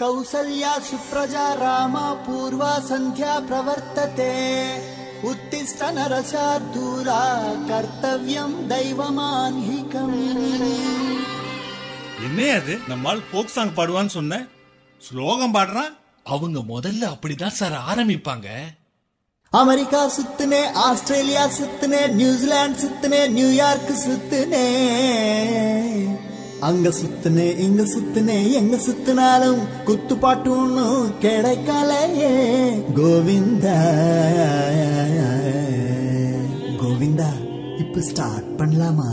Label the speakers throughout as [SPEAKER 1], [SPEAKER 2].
[SPEAKER 1] कौसल्या सुप्रजा रामा पूर्वा संध्या प्रवर्तते उत्तिष्ठ नरशार्दूला कर्तव्यम दैवमान्हिकम्.
[SPEAKER 2] என்ன அது நம்மால் ஃபோக் சாங் பாடுவான்னு சொன்ன ஸ்லோகம் பாடுறான்.
[SPEAKER 3] அவங்க முதல்ல அப்படிதான் சார் ஆரம்பிப்பாங்க.
[SPEAKER 1] அமெரிக்கா சுத்துனே, ஆஸ்திரேலியா சுத்துனே, நியூசிலாந்து சுத்துனே, நியூயார்க் சுத்துனே, அங்க சுத்துனே இங்க சுத்துனே, எங்க சுத்தினாலும் குத்துப்பாட்டு ஒன்னும் கிடைக்கலையே. கோவிந்தா கோவிந்தா இப்ப ஸ்டார்ட் பண்ணலாமா?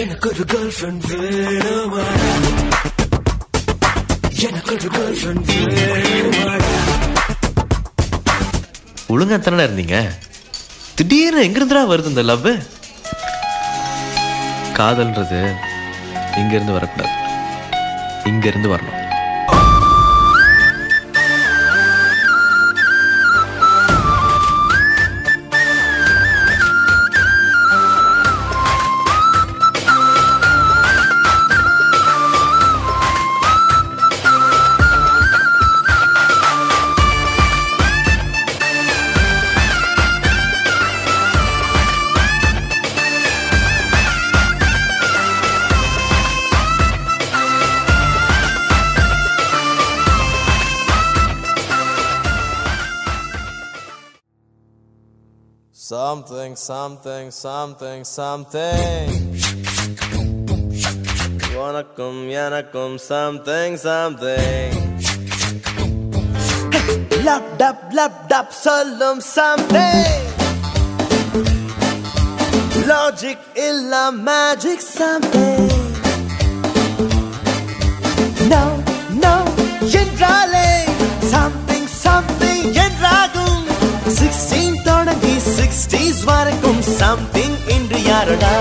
[SPEAKER 4] எனக்கு ஒரு கேர்ள்ஃப்ரெண்ட் வேணுமாடா, எனக்கு ஒரு கேர்ள்ஃப்ரெண்ட் வேணுமாடா.
[SPEAKER 5] ஒழுங்கா தானே இருந்தீங்க, திடீர்னு எங்க இருந்துடா வருது இந்த லவ்? காதல்ன்றது இங்க இருந்து வரக்கூடாது, இங்க இருந்து வரணும்.
[SPEAKER 6] Something, something, something, something. Vanakkam, yanakkum, something, something. Lap dap, sollum something. Logic illa magic something. No, yendrale something, something yendragum. 16 தொடங்கி 60s வரைக்கும் சம்திங் இன்று யாரடா?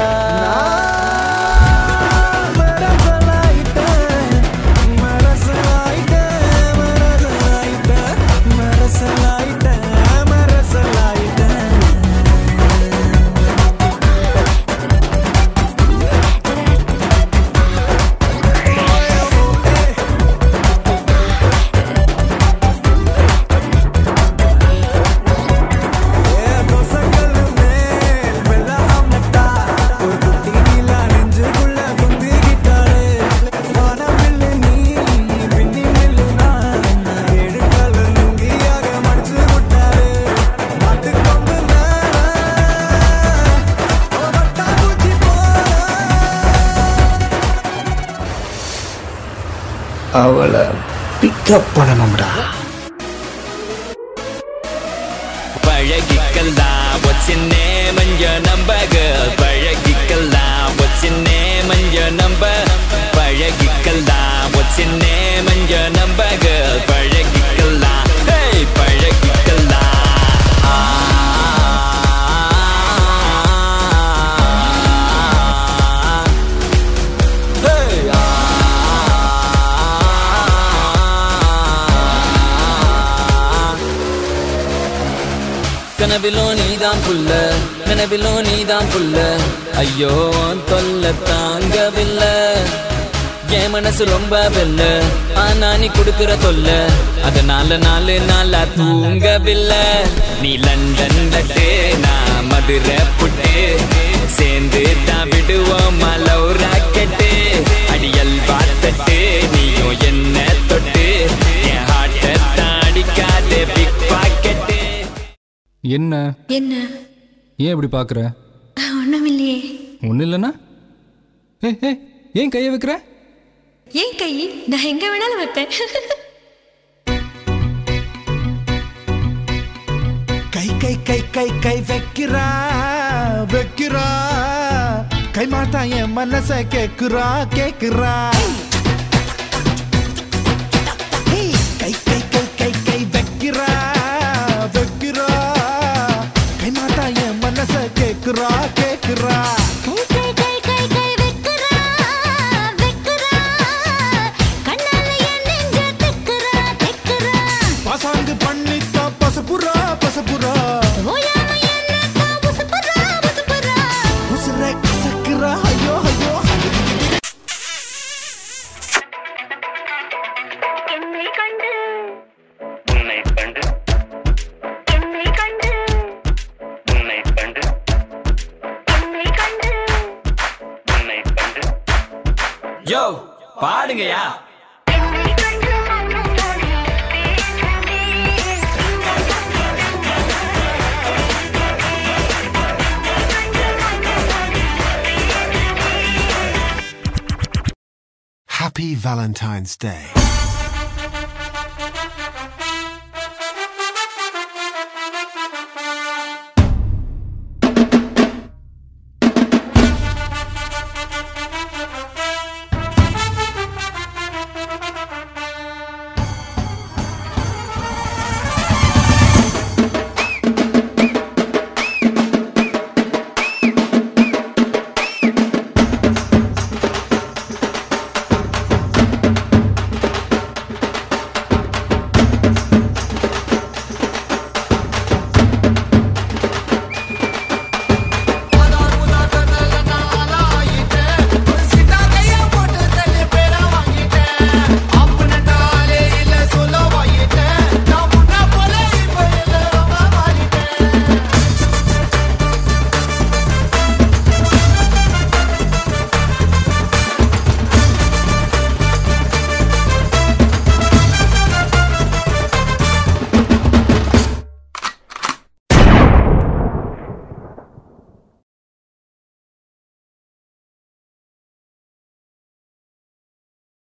[SPEAKER 1] அவளை பிக்கப் பண்ணணும்டா.
[SPEAKER 7] பழகிக்கலாம் what's your name and your number girl, பழகிக்கலாம் what's your name and your number, பழகிக்கலாம் what's your name and your number girl, கனவிலோ நீதான் புள்ள நினைவிலோ நீதான் புள்ள ஐயோ தொல்ல தாங்கவில்லை என் மனசு ரொம்ப வெல்ல ஆனா நீ குடுக்கிற தொல்ல அதனால நாளா தூங்கவில்லை நீ லண்டன் லட்டு நான் மதுரை புட்டு சேர்ந்து தான் விடுவோம் லவ் ராக்கெட்டு அடியல் பார்த்தட்டு நீயும் என்ன தொட்டு என் ஹார்ட்டை தாடிக்காத பிக் பாக்கெட்டு.
[SPEAKER 8] என்ன
[SPEAKER 9] என்ன
[SPEAKER 8] ஏன் இப்படி பாக்குற?
[SPEAKER 9] ஒண்ணும் இல்லையே.
[SPEAKER 8] ஒன்னும் இல்லைன்னா ஏன் கையை வைக்கிற?
[SPEAKER 9] ஏன் கை நான் எங்க வேணாலும் வைப்பேன்.
[SPEAKER 6] கை கை கை கை கை வைக்கிறா வைக்கிறா கை மாத்தா என் மனச கேக்குறா கேக்குறா கை கை கை கை கை வைக்கிறா வைக்கிறா கை மாத்தா என் மனச கேக்குறா கேக்குறா பசாங்கு பண்ணித்தா பசப்புரா பசப்புரா உசுரை கசக்குறா ஐயோ ஐயோ.
[SPEAKER 10] என்னை கண்டு உன்னை கண்டு என்னை கண்டு உன்னை கண்டு என்னை கண்டு உன்னை கண்டு
[SPEAKER 7] யோ பாடுங்கயா.
[SPEAKER 6] Happy Valentine's Day.